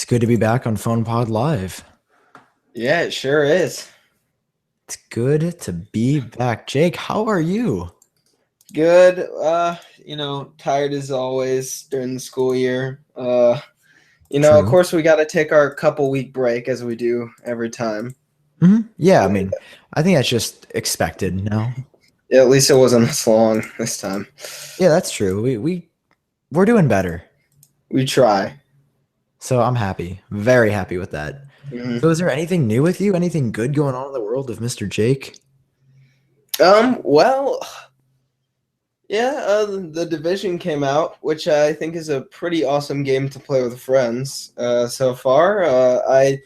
good to be back on PhonePod Live. Yeah, it sure is. It's good to be back. Jake, how are you? Good. Tired as always during the school year. Of True. course we got to take our couple week break as we do every time. Yeah, I think that's just expected now. Yeah, at least it wasn't this long this time. Yeah, that's true. We're doing better. We try. So I'm happy. Very happy with that. So hmm is there anything new with you? Anything good going on in the world of Mr. Jake? Well, yeah, the Division came out, which I think is a pretty awesome game to play with friends. So far, I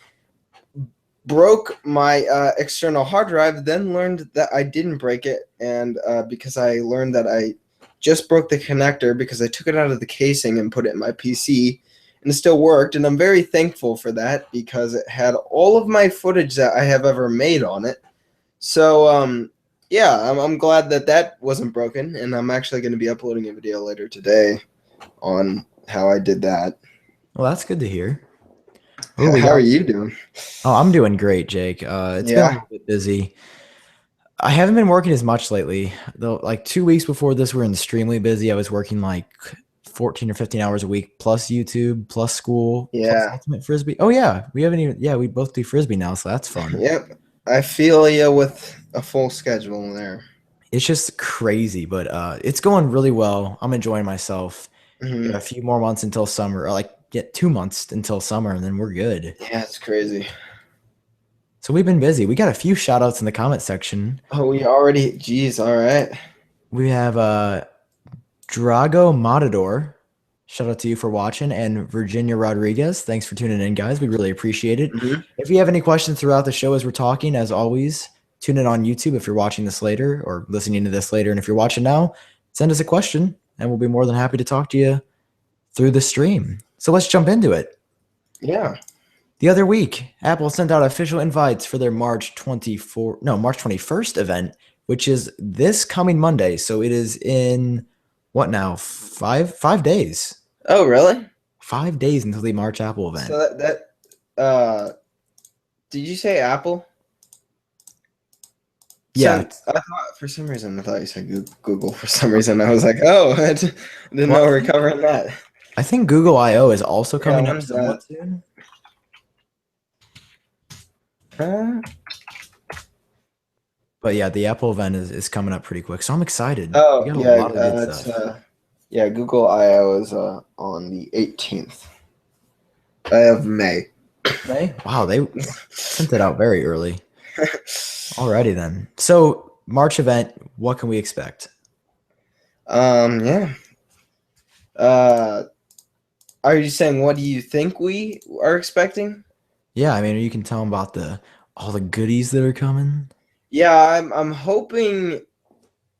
broke my external hard drive, then learned that I didn't break it, and because I learned that I just broke the connector because I took it out of the casing and put it in my PC, and it still worked, and I'm very thankful for that because it had all of my footage that I have ever made on it. So, yeah, I'm glad that that wasn't broken, and I'm actually going to be uploading a video later today on how I did that. Well, that's good to hear. Oh, we How are got. you doing? Oh, I'm doing great, Jake. It's been a Yeah. little bit busy. I haven't been working as much lately. Though, like 2 weeks before this, we were extremely busy. I was working like 14 or 15 hours a week, plus YouTube, plus school, plus Yeah. Ultimate Frisbee. Oh yeah, we haven't even. Yeah, we both do Frisbee now, so that's fun. Yep. I feel you with a full schedule there. It's just crazy, but it's going really well. I'm enjoying myself. Got a hmm few more months until summer, or like get 2 months until summer, and then we're good. Yeah, it's crazy. So we've been busy. We got a few shout outs in the comment section. Oh, we already, geez, all right. We have Drago Matador. Shout out to you for watching. And Virginia Rodriguez. Thanks for tuning in, guys. We really appreciate it. hmm If you have any questions throughout the show as we're talking, as always, tune in on YouTube if you're watching this later or listening to this later. And if you're watching now, send us a question and we'll be more than happy to talk to you through the stream. So let's jump into it. Yeah. The other week, Apple sent out official invites for their March 21st event, which is this coming Monday. So it is in what now? Five days. Oh, really? 5 days until the March Apple event. So did you say Apple? Yeah. I thought for some reason I thought you said Google for some reason. I was like, oh, didn't know Well, we were covering that. I think Google I/O is also Yeah, coming up when's somewhat that? soon. Uh, But yeah, the Apple event is coming up pretty quick. So I'm excited. We oh, got a yeah, lot of good it's stuff. yeah, Google I/O is on the 18th of May. Wow, they sent it out very early. Alrighty then. So March event, what can we expect? Yeah. Uh, are you saying what do you think we are expecting? Yeah, I mean, you can tell them about the all the goodies that are coming. Yeah, I'm hoping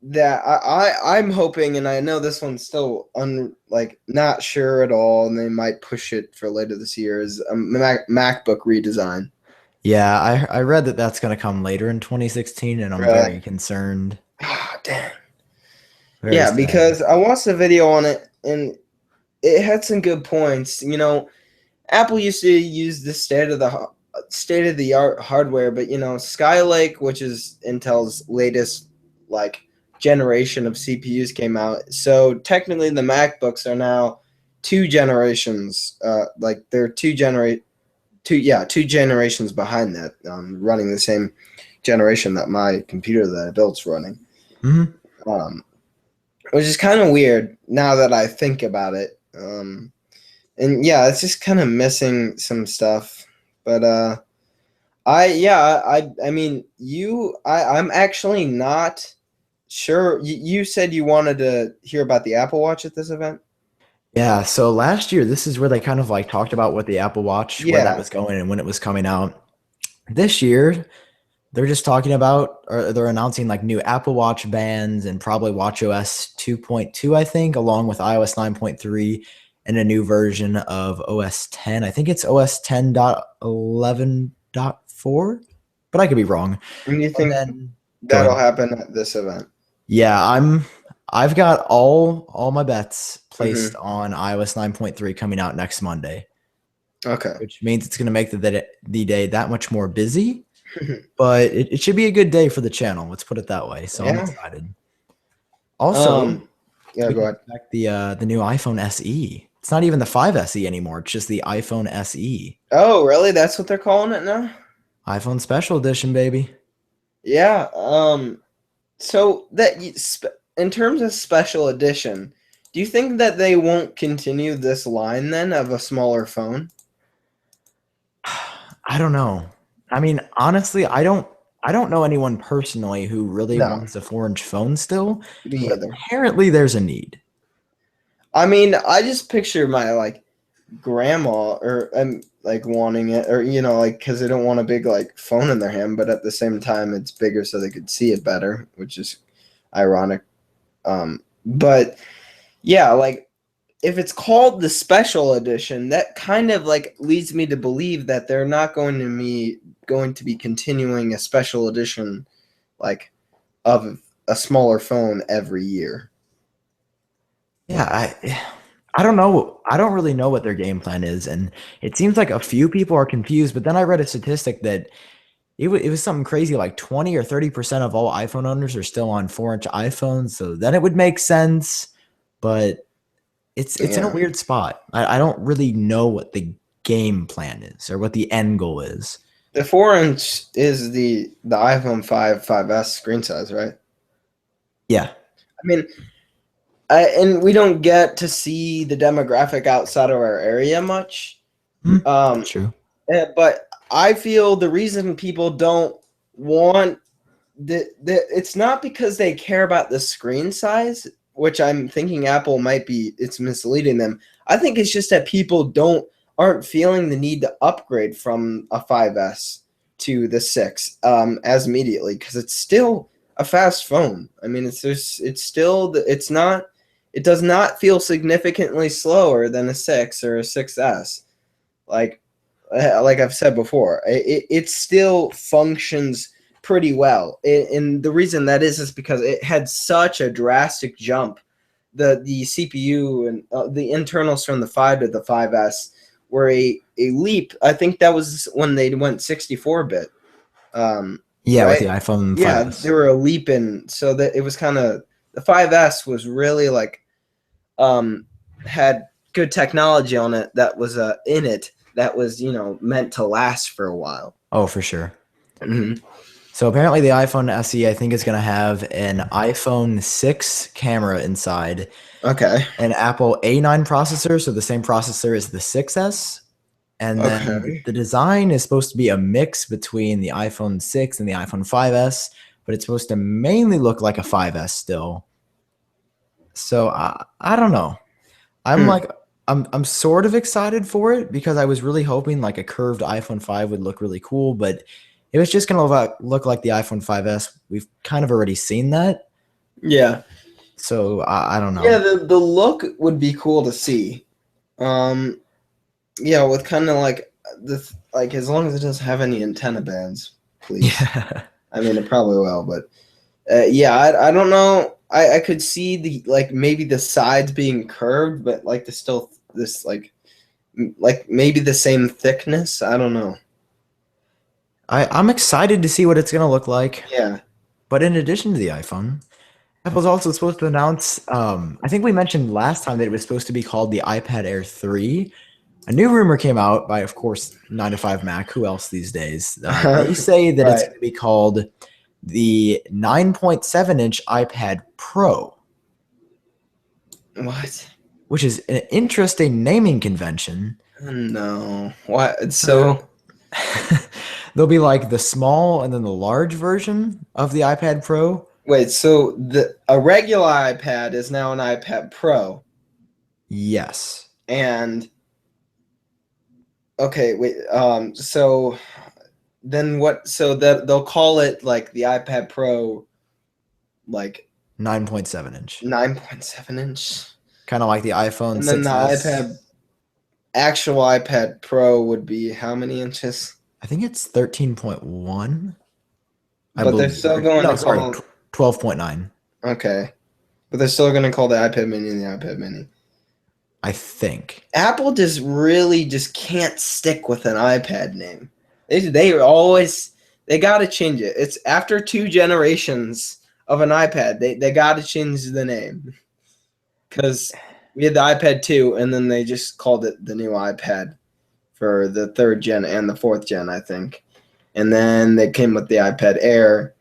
that I'm hoping, and I know this one's still not sure at all, and they might push it for later this year. Is a MacBook redesign. Yeah, I read that that's going to come later in 2016, and I'm Really? very concerned. Ah, damn. Very Yeah, sad. because I watched the video on it, and it had some good points. Apple used to use the state of the art hardware, but Skylake, which is Intel's latest like generation of CPUs, came out. So technically, the MacBooks are now two generations. They're two generations behind that, running the same generation that my computer that I built's running. hmm Um, which is kind of weird now that I think about it. And yeah, it's just kind of missing some stuff. But I mean, I'm actually not sure. You said you wanted to hear about the Apple Watch at this event. Yeah, so last year, this is where they kind of like talked about what the Apple Watch, where that Yeah. was going and when it was coming out. This year, they're just talking about, or they're announcing like new Apple Watch bands and probably watchOS 2.2, I think, along with iOS 9.3 and a new version of OS 10. I think it's OS 10.11.4, but I could be wrong. And you And think then go that'll ahead. happen at this event? Yeah, I've got all my bets placed hmm on iOS 9.3 coming out next Monday. Okay. which means it's going to make the day that much more busy. But it should be a good day for the channel. Let's put it that way. So I'm Yeah. excited. Also, Um. Yeah. we Go can ahead. expect the new iPhone SE. It's not even the 5 SE anymore. It's just the iPhone SE. Oh, really? That's what they're calling it now? iPhone Special Edition, baby. Yeah. So in terms of special edition, do you think that they won't continue this line then of a smaller phone? I don't know. I mean, honestly, I don't know anyone personally who really No, wants a 4-inch phone still, me but either. apparently there's a need. I mean, I just picture my like grandma or like wanting it, or like because they don't want a big like phone in their hand, but at the same time it's bigger so they could see it better, which is ironic. But yeah, like if it's called the special edition, that kind of like leads me to believe that they're not going to be continuing a special edition like of a smaller phone every year. Yeah, I don't know. I don't really know what their game plan is, and it seems like a few people are confused. But then I read a statistic that it was something crazy, like 20 or 30% of all iPhone owners are still on 4-inch iPhones. So then it would make sense, but it's in a Yeah. weird spot. I don't really know what the game plan is or what the end goal is. The 4-inch is the iPhone 5S screen size, right? Yeah, I mean, and we don't get to see the demographic outside of our area much. that's Um, true. but I feel the reason people don't want it's not because they care about the screen size, which I'm thinking Apple might be it's misleading them. I think it's just that people aren't feeling the need to upgrade from a 5S to the 6 as immediately because it's still a fast phone. I mean, it does not feel significantly slower than a 6 or a 6S. Like like I've said before, it still functions pretty well. And the reason that is because it had such a drastic jump. The CPU and the internals from the 5 to the 5S were a leap. I think that was when they went 64-bit. Yeah, with Right? the iPhone Yeah, they 5S. were a leap in. So that it was kind of the 5S was really like um, had good technology on it that was in it that was meant to last for a while. Oh, for sure. Mm-hmm. So apparently the iPhone SE, I think, is going to have an iPhone 6 camera inside, Okay. an Apple A9 processor, so the same processor as the 6S. And then Okay. the design is supposed to be a mix between the iPhone 6 and the iPhone 5S, but it's supposed to mainly look like a 5S still. So I don't know. I'm Hmm. like I'm sort of excited for it because I was really hoping like a curved iPhone 5 would look really cool, but if it's just gonna look like the iPhone 5S, we've kind of already seen that. Yeah. So I don't Yeah. know. The look would be cool to see. Um. Yeah, with kind of like like as long as it doesn't have any antenna bands, please. Yeah. I mean, it probably will, but yeah, I don't know. I could see the like maybe the sides being curved, but like the still this like maybe the same thickness. I don't know. I'm excited to see what it's gonna look like. Yeah. But in addition to the iPhone, Apple's also supposed to announce, I think we mentioned last time that it was supposed to be called the iPad Air 3. A new rumor came out by, of course, 9 to 5 Mac. Who else these days? They say that it's Right. going to be called the 9.7-inch iPad Pro, What? which is an interesting naming convention. No. What? So So there'll be like the small and then the large version of the iPad Pro. wait. So a regular iPad is now an iPad Pro, Yes. and okay. Wait. So then what? So that they'll call it like the iPad Pro, like 9.7 inch. 9.7-inch, Kind of like the iPhone and then the 6S. actual iPad Pro would be how many inches? I think it's 13.1. I But they're believe. still going No, to sorry, call 12.9. okay. But they're still going to call the iPad Mini the iPad Mini. I think. Apple just really just can't stick with an iPad name. They always they got to change it. It's after 2 generations of an iPad. They got to change the name because we had the iPad 2, and then they just called it the new iPad for the 3rd gen and the 4th gen, I think. And then they came with the iPad Air,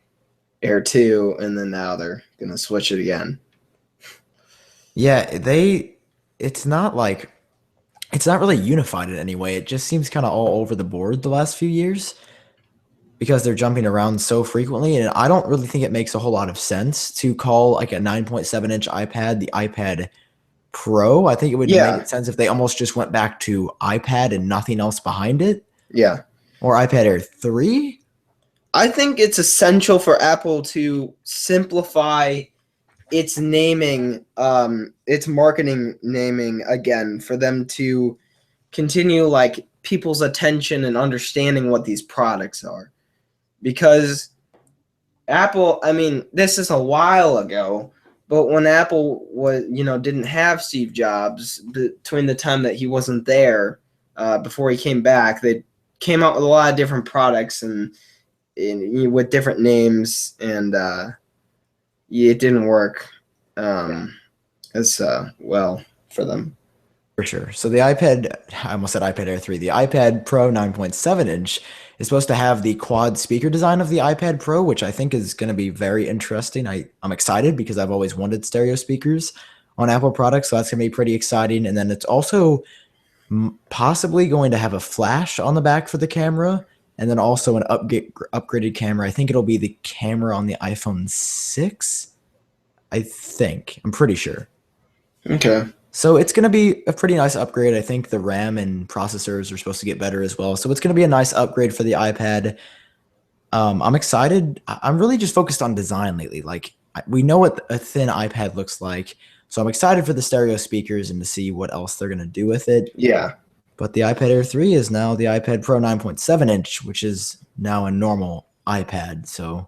Air 2, and then now they're gonna switch it again. Yeah, it's not like it's not really unified in any way. It just seems kind of all over the board the last few years because they're jumping around so frequently. And I don't really think it makes a whole lot of sense to call like a 9.7-inch iPad the iPad Pro. I think it would Yeah, make sense if they almost just went back to iPad and nothing else behind it, yeah. or iPad Air 3. I think it's essential for Apple to simplify its naming, its marketing naming again, for them to continue like people's attention and understanding what these products are. Because Apple, I mean, this is a while ago, but when Apple was, didn't have Steve Jobs, between the time that he wasn't there, before he came back, they came out with a lot of different products and with different names, and it didn't work as well for them. For sure. So the iPad, I almost said iPad Air 3, the iPad Pro 9.7-inch is supposed to have the quad speaker design of the iPad Pro, which I think is going to be very interesting. I'm excited because I've always wanted stereo speakers on Apple products, so that's going to be pretty exciting. And then it's also possibly going to have a flash on the back for the camera, and then also an upgraded camera. I think it'll be the camera on the iPhone 6. I think. I'm pretty sure. Okay. So it's going to be a pretty nice upgrade. I think the RAM and processors are supposed to get better as well. So it's going to be a nice upgrade for the iPad. I'm excited. I'm really just focused on design lately. Like we know what a thin iPad looks like. So I'm excited for the stereo speakers and to see what else they're going to do with it. Yeah. But the iPad Air 3 is now the iPad Pro 9.7-inch, which is now a normal iPad. So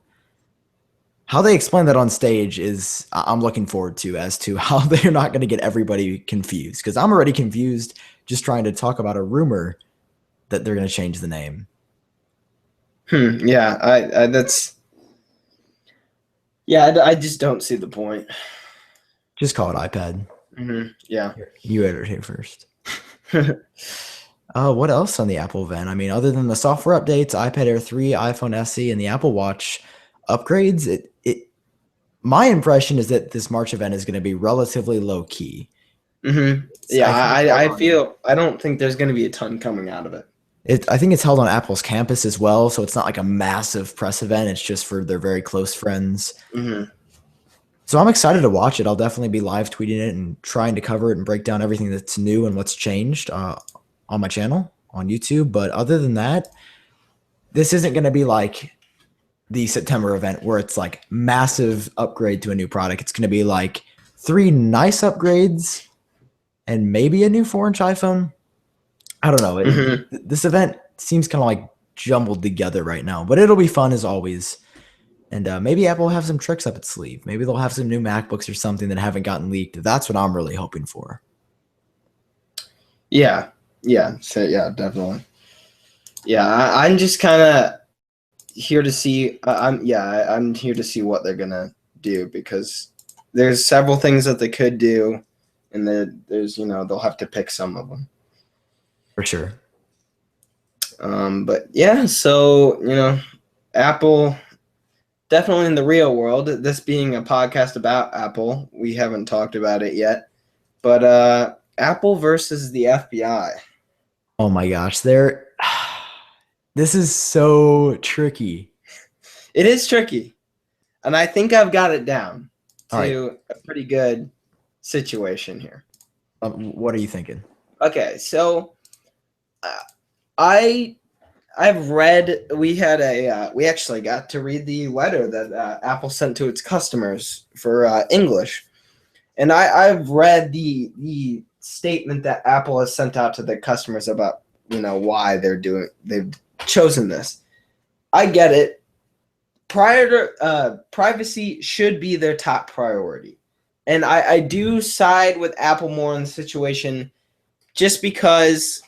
how they explain that on stage is I'm looking forward to, as to how they're not going to get everybody confused, because I'm already confused just trying to talk about a rumor that they're going to change the name. Yeah, I that's yeah, I just don't see the point. Just call it iPad. Yeah. You heard it here first. What else on the Apple event? I mean, other than the software updates, iPad Air 3, iPhone SE, and the Apple Watch upgrades, my impression is that this March event is going to be relatively low key. Yeah, I don't think there's going to be a ton coming out of it. I think it's held on Apple's campus as well, so it's not like a massive press event. It's just for their very close friends. So I'm excited to watch it. I'll definitely be live tweeting it and trying to cover it and break down everything that's new and what's changed on my channel on YouTube. But other than that, this isn't going to be like the September event where it's like massive upgrade to a new product. It's going to be like 3 nice upgrades and maybe a new 4-inch iPhone. I don't know. This event seems kind of like jumbled together right now, but it'll be fun as always. And maybe Apple will have some tricks up its sleeve. Maybe they'll have some new MacBooks or something that haven't gotten leaked. That's what I'm really hoping for. Yeah. So yeah, definitely. Yeah, I'm just kind of here to see. I'm here to see what they're gonna do, because there's several things that they could do, and there's they'll have to pick some of them. For sure. But yeah, so Apple. Definitely in the real world, this being a podcast about Apple, we haven't talked about it yet. But Apple versus the FBI. Oh my gosh, this is so tricky. It is tricky. And I think I've got it down to right. a pretty good situation here. What are you thinking? Okay, so I've read. We actually got to read the letter that Apple sent to its customers for English, and I've read the statement that Apple has sent out to their customers about why they've chosen this. I get it. Privacy should be their top priority. And I do side with Apple more in the situation just because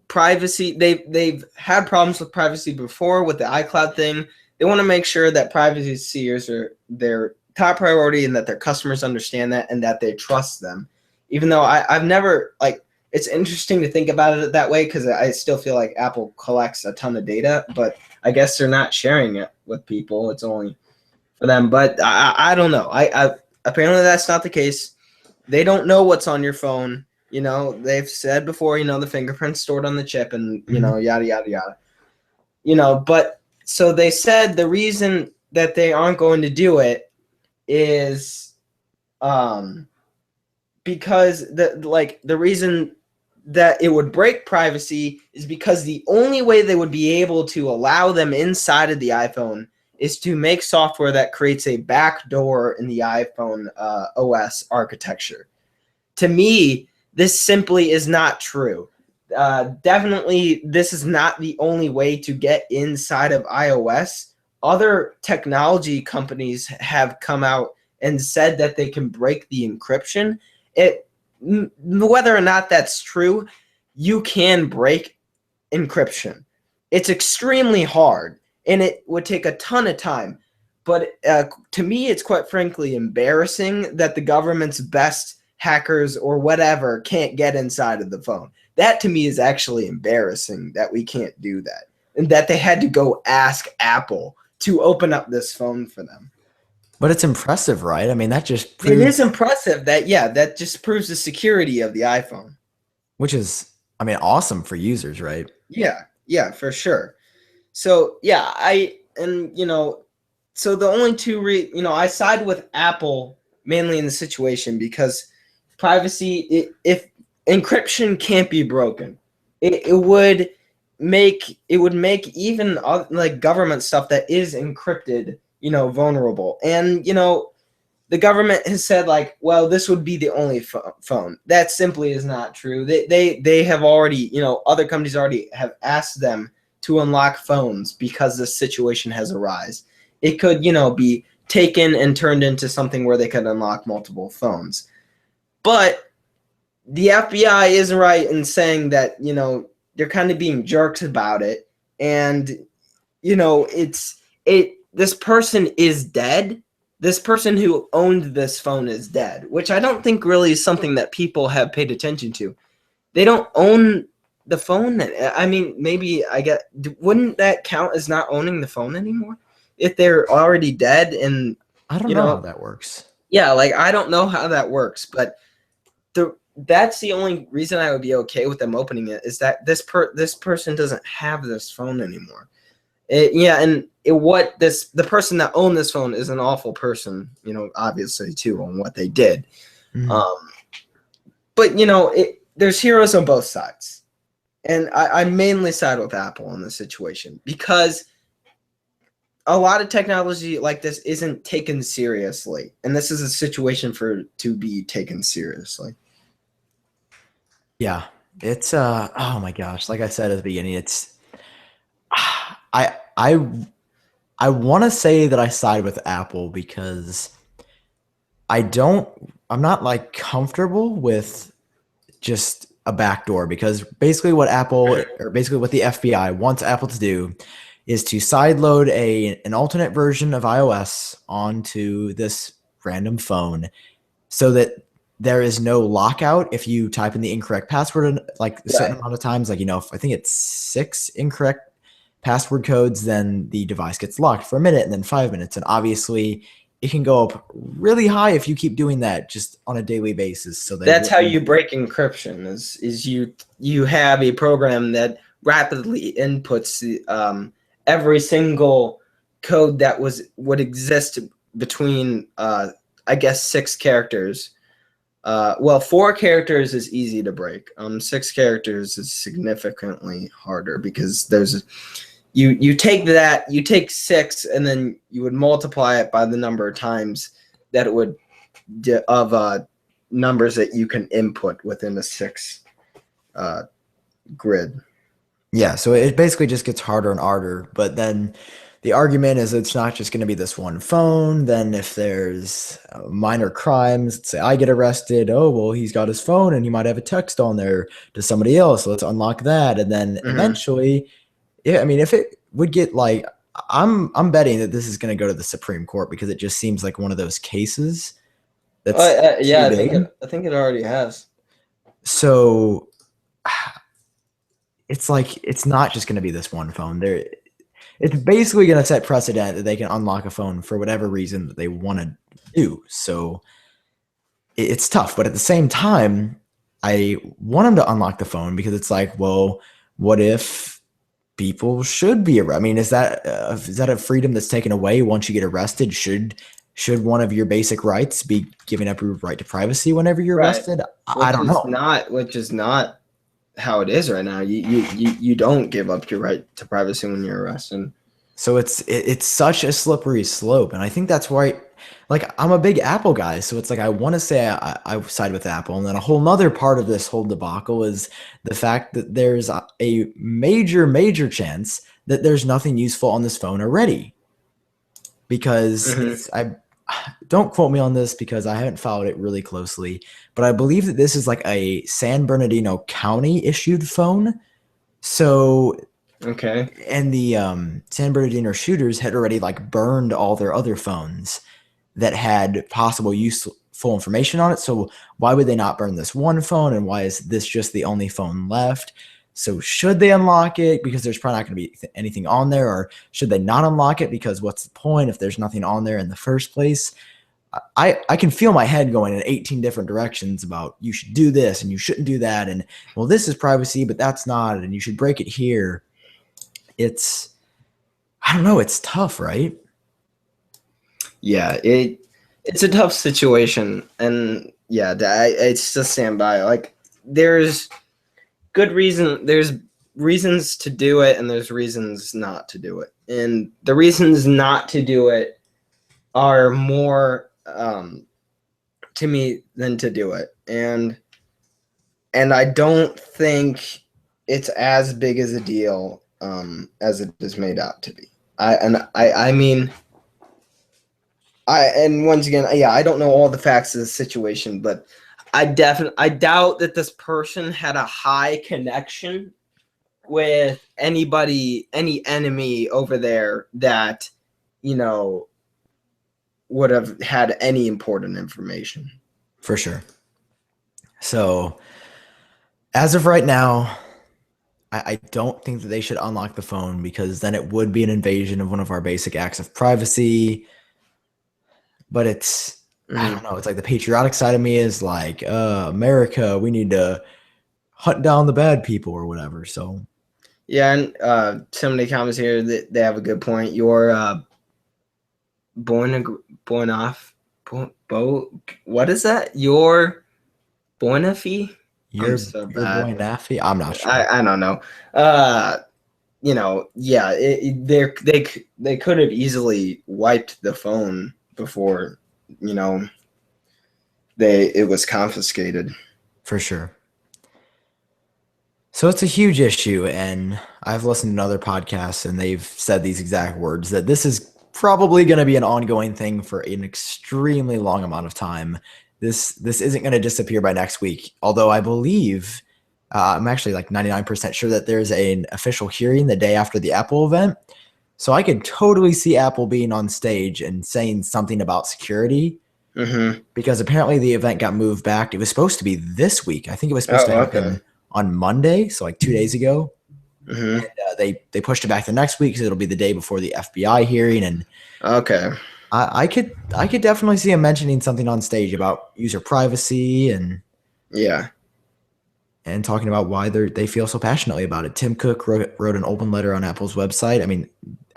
privacy, they've had problems with privacy before with the iCloud thing. They want to make sure that privacy is their top priority and that their customers understand that and that they trust them. Even though I've never, like, it's interesting to think about it that way because I still feel like Apple collects a ton of data, but I guess they're not sharing it with people. It's only for them. But I don't know. I apparently that's not the case. They don't know what's on your phone. They've said before, the fingerprints stored on the chip and, Mhm. yada, yada, yada. But so they said the reason that they aren't going to do it is because the reason that it would break privacy is because the only way they would be able to allow them inside of the iPhone is to make software that creates a backdoor in the iPhone OS architecture. To me, this simply is not true. Definitely, this is not the only way to get inside of iOS. Other technology companies have come out and said that they can break the encryption. Whether or not that's true, you can break encryption. It's extremely hard, and it would take a ton of time. But to me, it's quite frankly embarrassing that the government's best hackers or whatever can't get inside of the phone. That to me is actually embarrassing that we can't do that, and that they had to go ask Apple to open up this phone for them. But it's impressive, right? I mean, that just It is proves, impressive that, yeah, that just proves the security of the iPhone. which is, I mean, awesome for users, right? Yeah, yeah, for sure. So yeah, so the only I side with Apple mainly in the situation because privacy, if encryption can't be broken, it would make even like government stuff that is encrypted, vulnerable. And the government has said, like, well, this would be the only phone. That simply is not true. They have already, other companies already have asked them to unlock phones because this situation has arisen. It could, be taken and turned into something where they could unlock multiple phones. But the FBI is right in saying that, they're kind of being jerks about it. And, this person is dead. This person who owned this phone is dead, which I don't think really is something that people have paid attention to. They don't own the phone. I mean, maybe wouldn't that count as not owning the phone anymore if they're already dead? And I don't you know how know, that works. yeah, like I don't know how that works, but that's the only reason I would be okay with them opening it is that this person doesn't have this phone anymore. The person that owned this phone is an awful person, obviously too, on what they did. Mhm. Um, but there's heroes on both sides, and I mainly side with Apple in this situation because a lot of technology like this isn't taken seriously, and this is a situation for it to be taken seriously. Yeah, it's oh my gosh, like I said at the beginning, it's I I I want to say that I side with Apple because I'm not like comfortable with just a backdoor because basically what Apple or basically what the FBI wants Apple to do is to sideload an alternate version of iOS onto this random phone so that there is no lockout if you type in the incorrect password like a certain Right. amount of times. Like, if I think it's 6 incorrect password codes, then the device gets locked for a minute and then 5 minutes. And obviously, it can go up really high if you keep doing that just on a daily basis. So they That's how wouldn't. you break encryption. Is you have a program that rapidly inputs every single code that would exist between I guess 6 characters. Well, 4 characters is easy to break. 6 characters is significantly harder because you take 6 and then you would multiply it by the number of times that it would of numbers that you can input within a 6 grid. Yeah, so it basically just gets harder and harder. But then the argument is it's not just going to be this one phone. Then if there's minor crimes, say I get arrested, oh well, he's got his phone and he might have a text on there to somebody else. So let's unlock that, and then eventually, yeah, I mean, if it would get like, I'm betting that this is going to go to the Supreme Court because it just seems like one of those cases that's Yeah, too big. I think it already has. So it's like it's not just going to be this one phone. It's basically going to set precedent that they can unlock a phone for whatever reason that they want to do. So it's tough, but at the same time, I want them to unlock the phone because it's like, well, what if people should be arrested? I mean, is that a freedom that's taken away once you get arrested? Should one of your basic rights be giving up your right to privacy whenever you're arrested? I don't know. Which is not how it is right now. You don't give up your right to privacy when you're arrested. So it's such a slippery slope, and I think that's why, like, I'm a big Apple guy, so it's like I want to say I side with Apple, and then a whole nother part of this whole debacle is the fact that there's a major chance that there's nothing useful on this phone already, because I don't quote me on this because I haven't followed it really closely, but I believe that this is like a San Bernardino County issued phone. So okay, and the San Bernardino shooters had already like burned all their other phones that had possible useful information on it. So why would they not burn this one phone? And why is this just the only phone left? So should they unlock it because there's probably not going to be anything on there, or should they not unlock it because what's the point if there's nothing on there in the first place? I can feel my head going in 18 different directions about you should do this and you shouldn't do that, and well, this is privacy, but that's not, and you should break it here. I don't know, it's tough, right? Yeah, it's a tough situation, and yeah, it's just stand by. Like, there's reasons to do it, and there's reasons not to do it, and the reasons not to do it are more to me than to do it, and I don't think it's as big as a deal as it is made out to be. I mean, and once again, yeah, I don't know all the facts of the situation, but I doubt that this person had a high connection with any enemy over there that, would have had any important information. For sure. So as of right now, I don't think that they should unlock the phone because then it would be an invasion of one of our basic acts of privacy. But I don't know. It's like the patriotic side of me is like, America, we need to hunt down the bad people or whatever. So yeah, and some of the comments here, they have a good point. Your what is that? Your Bonafi? Your boy Naffy? I'm not sure. I don't know. Yeah, they could have easily wiped the phone before, it was confiscated. For sure. So it's a huge issue, and I've listened to other podcasts, and they've said these exact words, that this is probably going to be an ongoing thing for an extremely long amount of time. This isn't going to disappear by next week, although I believe I'm actually like 99% sure that there's an official hearing the day after the Apple event. So I could totally see Apple being on stage and saying something about security, because apparently the event got moved back. It was supposed to be this week. I think it was supposed to happen on Monday, so like 2 days ago. And, they pushed it back the next week because it'll be the day before the FBI hearing. And I could definitely see him mentioning something on stage about user privacy and talking about why they feel so passionately about it. Tim Cook wrote an open letter on Apple's website. I mean,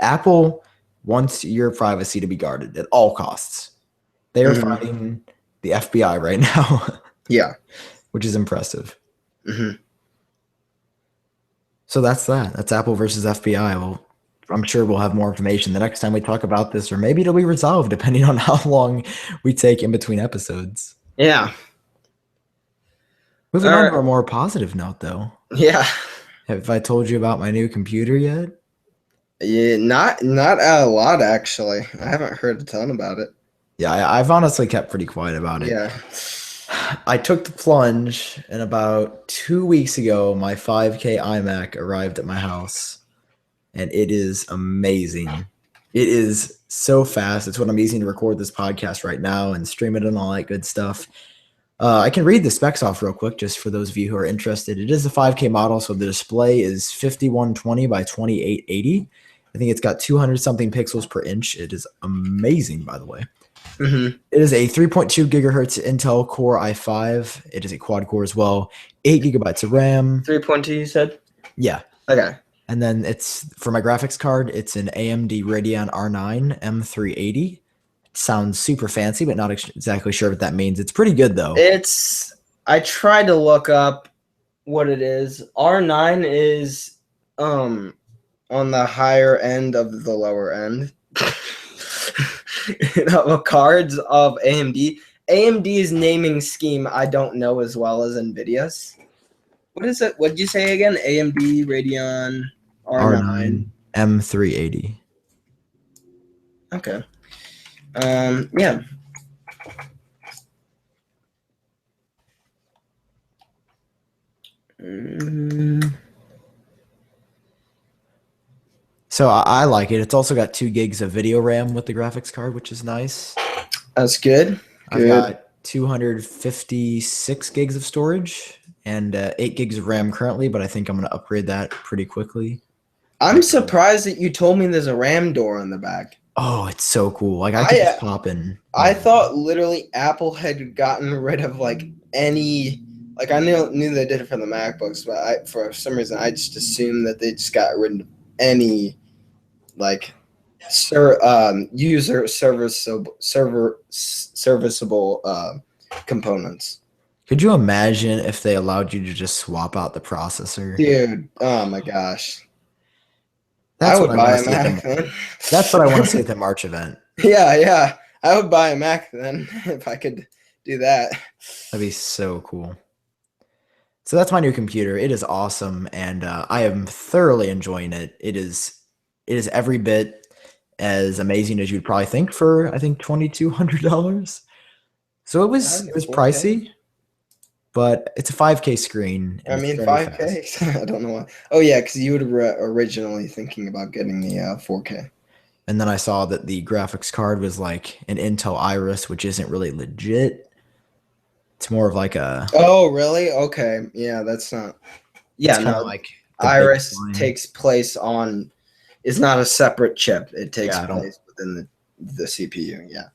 Apple wants your privacy to be guarded at all costs. They are fighting the FBI right now. Yeah, which is impressive. So that's that. That's Apple versus FBI. Well, I'm sure we'll have more information the next time we talk about this, or maybe it'll be resolved depending on how long we take in between episodes. Yeah. Moving on to a more positive note, though. Yeah. Have I told you about my new computer yet? Yeah, not a lot actually. I haven't heard a ton about it. Yeah, I've honestly kept pretty quiet about it. Yeah. I took the plunge, and about 2 weeks ago, my 5K iMac arrived at my house, and it is amazing. It is so fast. It's what I'm using to record this podcast right now and stream it and all that good stuff. I can read the specs off real quick just for those of you who are interested. It is a 5K model, so the display is 5120 by 2880. I think it's got 200 something pixels per inch. It is amazing, by the way. Mm-hmm. It is a 3.2 gigahertz Intel Core i5. It is a quad core as well. 8 gigabytes of RAM. 3.2, you said? Yeah. Okay. And then it's for my graphics card, it's an AMD Radeon R9 M380. It sounds super fancy, but not exactly sure what that means. It's pretty good though. I tried to look up what it is. R9 is on the higher end of the lower end. Cards of AMD. AMD's naming scheme I don't know as well as Nvidia's. What is it? What did you say again? AMD Radeon R9 M380. Okay. Yeah. So I like it. It's also got 2 gigs of video RAM with the graphics card, which is nice. That's good. I've got 256 gigs of storage and 8 gigs of RAM currently, but I think I'm going to upgrade that pretty quickly. I'm surprised that you told me there's a RAM door on the back. Oh, it's so cool. Like I can just pop in. I thought literally Apple had gotten rid of like any, like I knew they did it for the MacBooks, but for some reason I just assumed that they just got rid of any like user serviceable components. Could you imagine if they allowed you to just swap out the processor? Dude, oh my gosh. That's I would what buy I a Mac then. That's what I want to see at the March event. Yeah. I would buy a Mac then if I could do that. That'd be so cool. So that's my new computer. It is awesome, and I am thoroughly enjoying it. It is every bit as amazing as you'd probably think for I think $2,200. So it was pricey, but it's a 5K screen. I mean, 5K. I don't know why. Oh yeah, because you were originally thinking about getting the 4K. And then I saw that the graphics card was like an Intel Iris, which isn't really legit. It's more of like a. Oh really? Okay. Yeah, that's not. Yeah, no. Like Iris takes place on. It's not a separate chip. It takes place within the CPU. Yeah.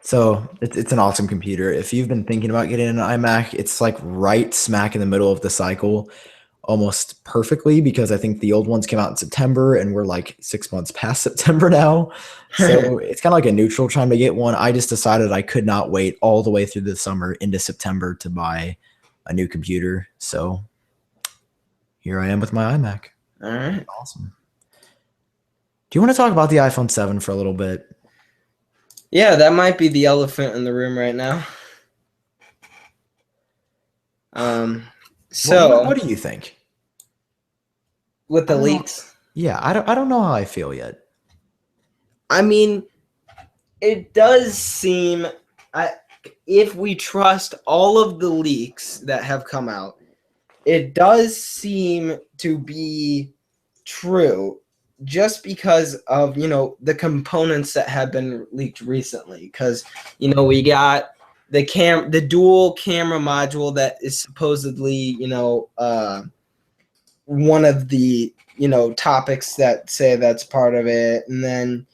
So it's an awesome computer. If you've been thinking about getting an iMac, it's like right smack in the middle of the cycle, almost perfectly, because I think the old ones came out in September and we're like 6 months past September now. So it's kind of like a neutral time to get one. I just decided I could not wait all the way through the summer into September to buy a new computer. So here I am with my iMac. All right. Awesome. Do you want to talk about the iPhone 7 for a little bit? Yeah, that might be the elephant in the room right now. So what do you think with the leaks? Yeah, I don't know how I feel yet. I mean, it does seem, if we trust all of the leaks that have come out, it does seem to be true, just because of the components that have been leaked recently. Because we got the dual camera module that is supposedly one of the topics that say that's part of it, and then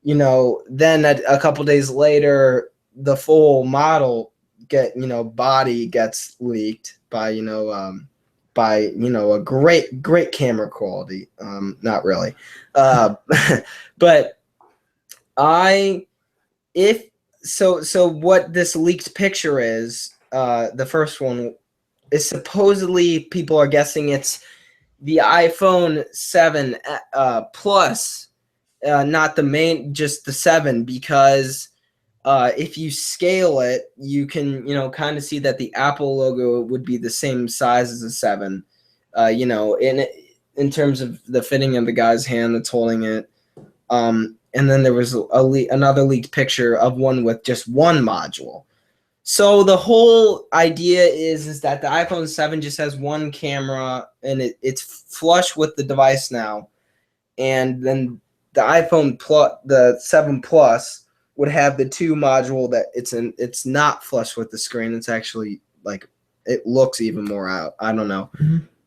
a couple days later the full model body gets leaked by a great camera quality. Not really, but so what this leaked picture is, the first one is supposedly, people are guessing it's the iPhone 7 Plus, not the main, just the 7, because if you scale it, you can kind of see that the Apple logo would be the same size as a 7, and in terms of the fitting of the guy's hand that's holding it. And then there was another leaked picture of one with just one module. So the whole idea is that the iPhone 7 just has one camera and it's flush with the device now. And then the iPhone Plus, the 7 Plus, would have the two module that it's not flush with the screen. It's actually like it looks even more out. I don't know.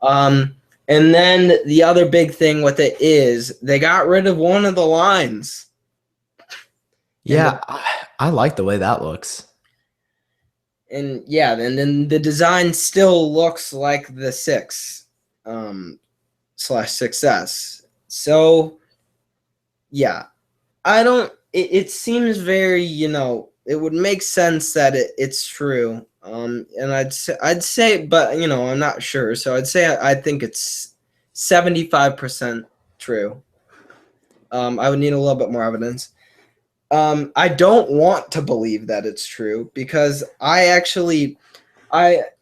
Mhm. And then the other big thing with it is they got rid of one of the lines. Yeah, I like the way that looks. And then the design still looks like the 6 slash 6S. So yeah, I don't. It seems very, it would make sense that it's true. And I'd say, but I'm not sure. So I'd say I think it's 75% true. I would need a little bit more evidence. I don't want to believe that it's true because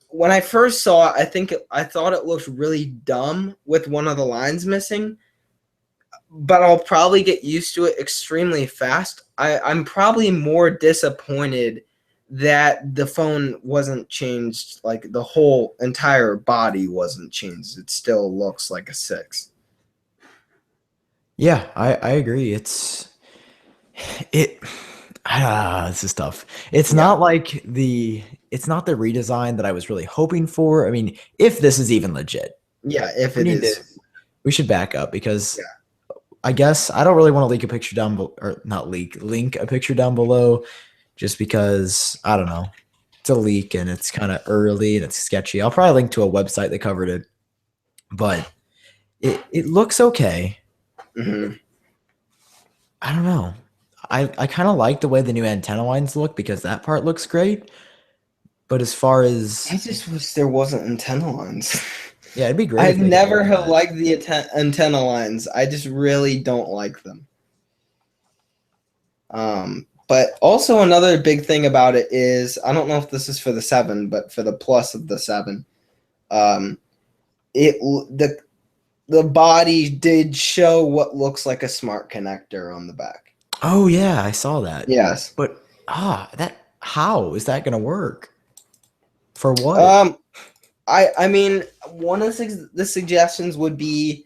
when I first saw it, I thought it looked really dumb with one of the lines missing, but I'll probably get used to it extremely fast. I'm probably more disappointed that the phone wasn't changed, like the whole entire body wasn't changed. It still looks like a 6. Yeah, I agree. This is tough. It's Yeah. not like it's not the redesign that I was really hoping for. I mean, if this is even legit, Yeah, if we it need to is. we should back up because Yeah. I guess I don't really want to leak a picture down below, or not link a picture down below, just because I don't know. It's a leak and it's kind of early and it's sketchy. I'll probably link to a website that covered it, but it looks okay. Mm-hmm. I don't know. I kind of like the way the new antenna lines look because that part looks great. But as far as I just wish there wasn't antenna lines. yeah, it'd be great I if they got rid never of have that. liked the antenna lines. I just really don't like them. But also another big thing about it is I don't know if this is for the 7, but for the Plus of the 7, um, it the body did show what looks like a smart connector on the back. Oh yeah, I saw that. Yes. But that how is that gonna work? For what? Um, I mean, one of the suggestions would be,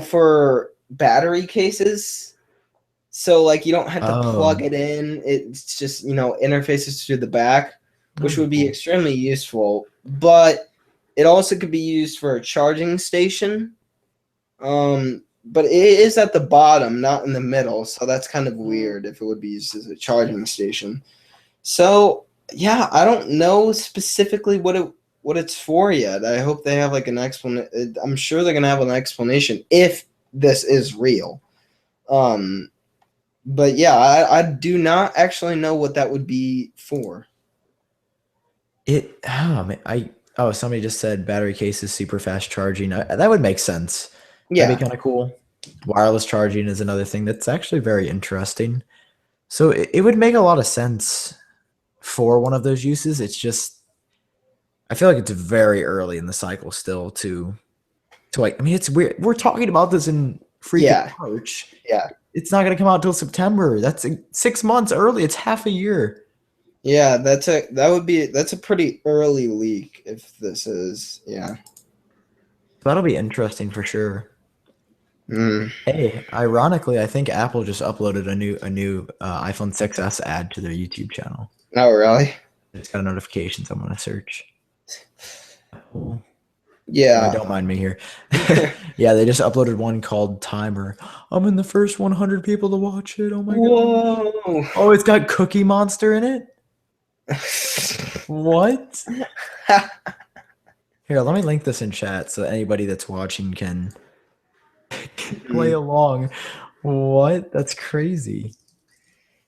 for battery cases. So like you don't have to plug Oh, it in. It's just, interfaces to the back, that'd which be would be cool. extremely useful. But it also could be used for a charging station. But it is at the bottom, not in the middle. So that's kind of weird if it would be used as a charging station. So yeah, I don't know specifically what it's for yet. I hope they have like an explanation. I'm sure they're gonna have an explanation if this is real. Um, but yeah, I do not actually know what that would be for. Somebody just said battery cases super fast charging. That would make sense. That'd be Yeah, kind of cool. Wireless charging is another thing that's actually very interesting. So it would make a lot of sense for one of those uses. It's just I feel like it's very early in the cycle still to like. I mean, it's weird. We're talking about this in freaking yeah, March. yeah, It's not going to come out till September. That's 6 months early. It's half a year. yeah. That's a pretty early leak if this is, yeah. That'll be interesting for sure. Mm. Hey, ironically, I think Apple just uploaded a new iPhone 6s ad to their YouTube channel. Oh really? It's got a notification, so I'm gonna search. Apple. Sorry, Yeah. don't mind me here. Yeah, they just uploaded one called Timer. I'm in the first 100 people to watch it. Oh my gosh. Whoa. Oh, it's got Cookie Monster in it. What? Here, let me link this in chat so anybody that's watching can play along. What? That's crazy.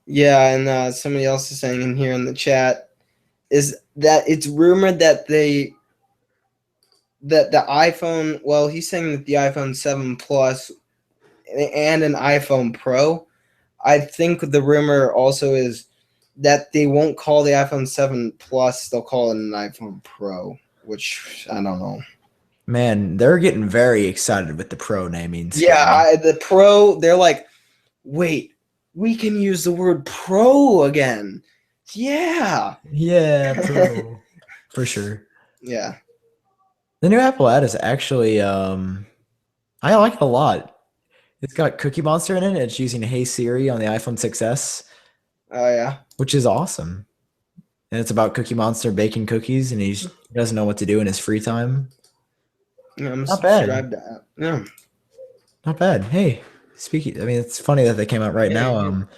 Yeah, and somebody else is saying in here in the chat is that it's rumored that the iPhone, well, he's saying that the iPhone 7 Plus and an iPhone Pro, I think the rumor also is that they won't call the iPhone 7 Plus, they'll call it an iPhone Pro, which I don't know. Man, they're getting very excited with the Pro naming scheme. Yeah, the Pro, they're like, wait, we can use the word Pro again. Yeah. Yeah, Pro. For sure. Yeah. The new Apple ad is actually I like it a lot. It's got Cookie Monster in it. It's using Hey Siri on the iPhone 6S, Oh, yeah. which is awesome. And it's about Cookie Monster baking cookies, and he doesn't know what to do in his free time. I'm Not bad. subscribed to that. Yeah. Not bad. Hey, speaking, I mean, it's funny that they came out right Yeah, now.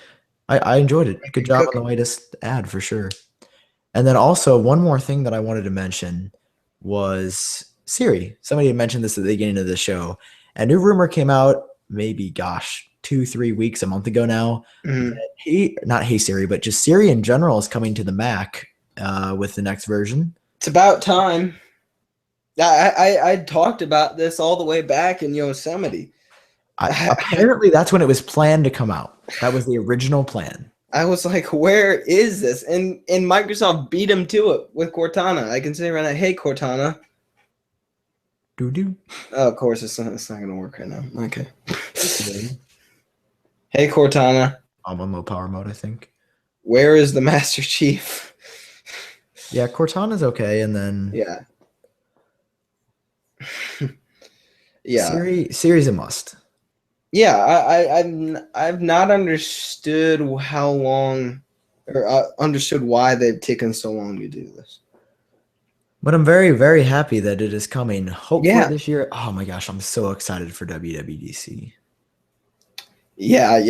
yeah. I enjoyed it. Good Good job on the cooking. latest ad for sure. And then also one more thing that I wanted to mention was Siri. Somebody had mentioned this at the beginning of the show. A new rumor came out maybe, gosh, 2-3 weeks, a month ago now. Mhm. Not Hey Siri, but just Siri in general is coming to the Mac with the next version. It's about time. I talked about this all the way back in Yosemite. Apparently, that's when it was planned to come out. That was the original plan. I was like, where is this? And Microsoft beat him to it with Cortana. I can say right now, hey, Cortana. Doo-doo. Oh, of course, it's not going to work right now. Okay. Hey, Cortana. I'm on low power mode, I think. Where is the Master Chief? Yeah, Cortana's okay, and then Yeah. Yeah. Siri's a must. Yeah, I've not understood how long, or understood why they've taken so long to do this. But I'm very, very happy that it is coming. Hopefully Yeah. this year. Oh my gosh, I'm so excited for WWDC. Yeah,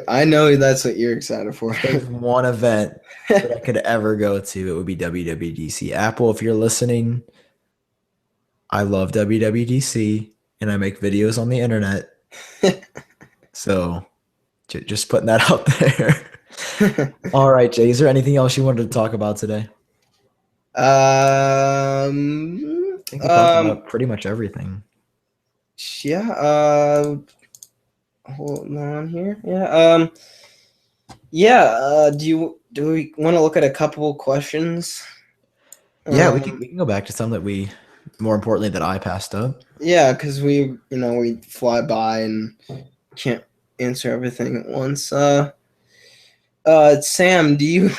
I know that's what you're excited for. If there's one event that I could ever go to, it would be WWDC. Apple, if you're listening, I love WWDC and I make videos on the internet. So just putting that out there. All right, Jay, is there anything else you wanted to talk about today? I think we talked about pretty much everything. Yeah, hold on here. Yeah, yeah, do we want to look at a couple questions? Yeah, we can go back to some that more importantly, that I passed up. Yeah, because we fly by and can't answer everything at once. Sam, do you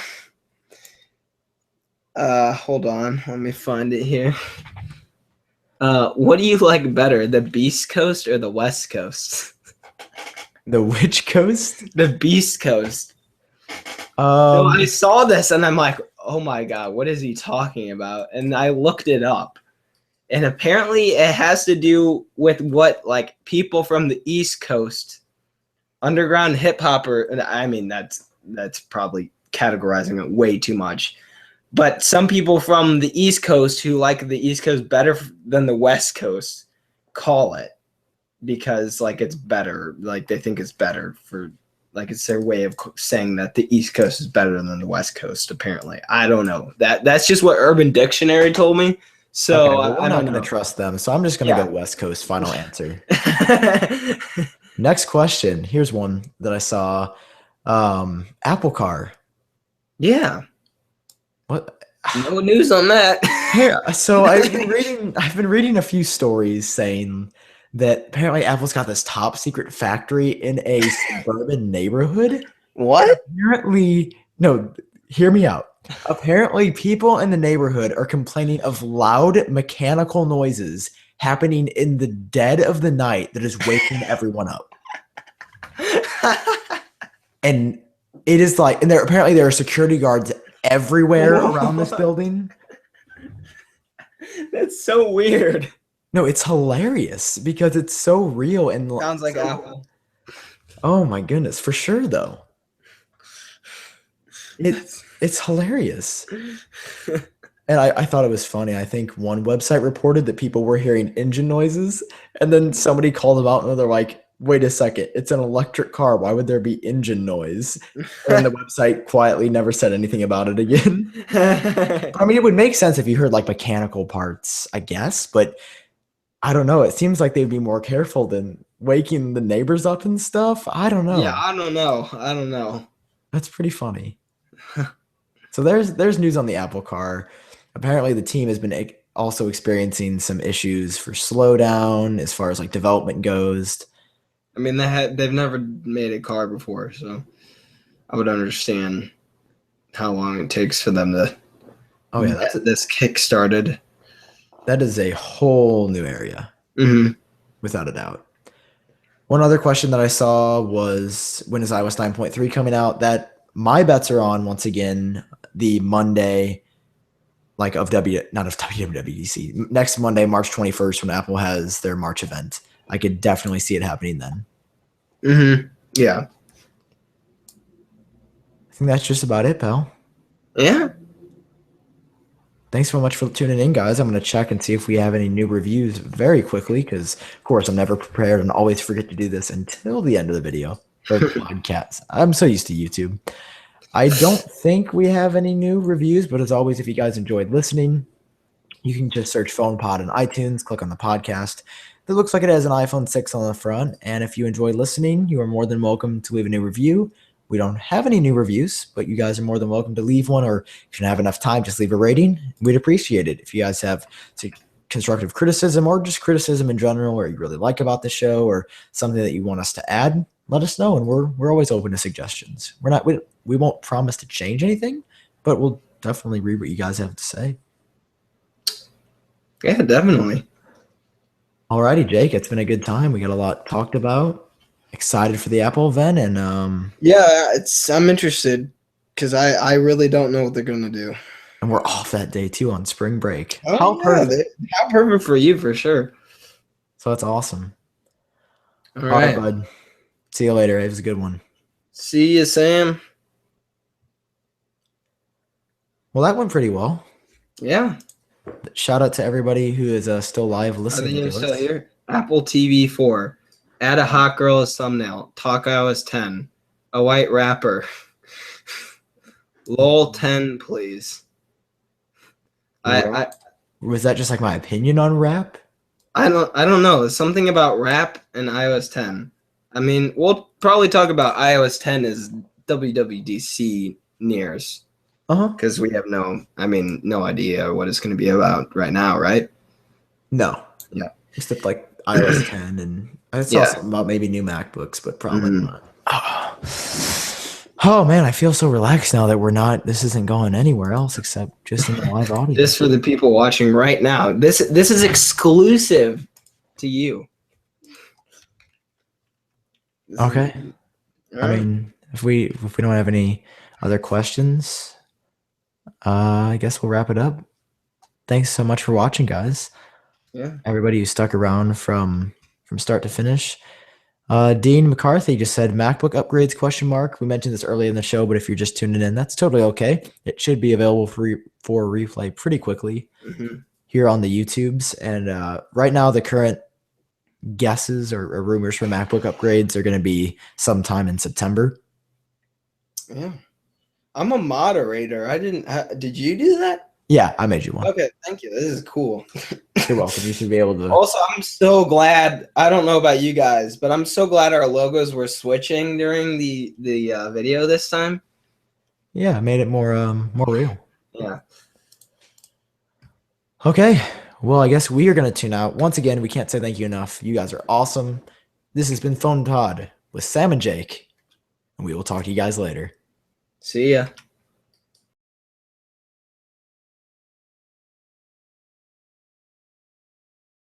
hold on, let me find it here. What do you like better, the Beast Coast or the West Coast? The which coast? The Beast Coast. So I saw this and I'm like, oh my god, what is he talking about? And I looked it up. And apparently it has to do with what, like, people from the East Coast, underground hip hopper, and I mean that's probably categorizing it way too much. But some people from the East Coast who like the East Coast better than the West Coast call it, because like it's better, like they think it's better, for like it's their way of saying that the East Coast is better than the West Coast. Apparently, I don't know. That's just what Urban Dictionary told me. So okay, well, I'm not going to trust them. So I'm just going to go West Coast. Final answer. Next question. Here's one that I saw. Apple Car. Yeah. What? No news on that. Here, so I've been reading a few stories saying that apparently Apple's got this top secret factory in a suburban neighborhood. What? Apparently, no, hear me out. Apparently, people in the neighborhood are complaining of loud mechanical noises happening in the dead of the night that is waking everyone up. And it is like, and apparently there are security guards everywhere around this building. That's so weird. No, it's hilarious because it's so real and sounds like Apple. Oh my goodness, for sure though. It's hilarious. And I thought it was funny. I think one website reported that people were hearing engine noises, and then somebody called them out and they're like, wait a second, it's an electric car. Why would there be engine noise? And the website quietly never said anything about it again. I mean, it would make sense if you heard like mechanical parts, I guess, but I don't know. It seems like they'd be more careful than waking the neighbors up and stuff. I don't know. Yeah, I don't know. That's pretty funny. So there's news on the Apple Car. Apparently, the team has been also experiencing some issues for slowdown as far as like development goes. I mean, they've never made a car before, so I would understand how long it takes for them to Oh yeah, get this kick started. that is a whole new area, without a doubt. One other question that I saw was, when is iOS 9.3 coming out? That my bets are on, once again, the Monday, like of not of WWDC, next Monday, March 21st, when Apple has their March event. I could definitely see it happening then. Yeah. I think that's just about it, pal. Yeah. Thanks so much for tuning in, guys. I'm going to check and see if we have any new reviews very quickly because, of course, I'm never prepared and always forget to do this until the end of the video or the podcast. I'm so used to YouTube. I don't think we have any new reviews, but as always, if you guys enjoyed listening, you can just search PhonePod in iTunes, click on the podcast. It looks like it has an iPhone 6 on the front, and if you enjoyed listening, you are more than welcome to leave a new review. We don't have any new reviews, but you guys are more than welcome to leave one, or if you don't have enough time, just leave a rating. We'd appreciate it. If you guys have constructive criticism or just criticism in general, or you really like about the show, or something that you want us to add, let us know, and we're always open to suggestions. We won't promise to change anything, but we'll definitely read what you guys have to say. Yeah, definitely. Alrighty, Jake, it's been a good time. We got a lot talked about. Excited for the Apple event, and yeah, I'm interested because I really don't know what they're gonna do. And we're off that day too on spring break. Oh, How perfect! How perfect for you, for sure. So that's awesome. All right, bud. See you later. It was a good one. See you, Sam. Well, that went pretty well. Yeah. Shout out to everybody who is still live listening. Are they still here? Apple TV 4. Add a hot girl as thumbnail. Talk iOS 10. A white rapper. LOL 10, please. Was that just like my opinion on rap? I don't know. Something about rap and iOS 10. I mean, we'll probably talk about iOS 10 as WWDC nears. Because we have no idea what it's going to be about right now, right? No. Yeah. Except like iOS 10, and I saw something about maybe new MacBooks, but probably not. Oh man, I feel so relaxed now that this isn't going anywhere else except just in the live audio. This for the people watching right now. This is exclusive to you. Okay. I mean, if we don't have any other questions, I guess we'll wrap it up. Thanks so much for watching, guys. Yeah. Everybody who stuck around from start to finish. Dean McCarthy just said MacBook upgrades ? We mentioned this early in the show, but if you're just tuning in, that's totally okay. It should be available for replay pretty quickly here on the YouTubes. And right now, the current guesses or rumors for MacBook upgrades are going to be sometime in September. Yeah. I'm a moderator. Did you do that? Yeah, I made you one. Okay, thank you. This is cool. You're welcome. You should be able to. Also, I'm so glad. I don't know about you guys, but I'm so glad our logos were switching during the video this time. Yeah, it made it more real. Yeah. Okay. Well, I guess we are going to tune out. Once again, we can't say thank you enough. You guys are awesome. This has been PhonePod with Sam and Jake, and we will talk to you guys later. See ya.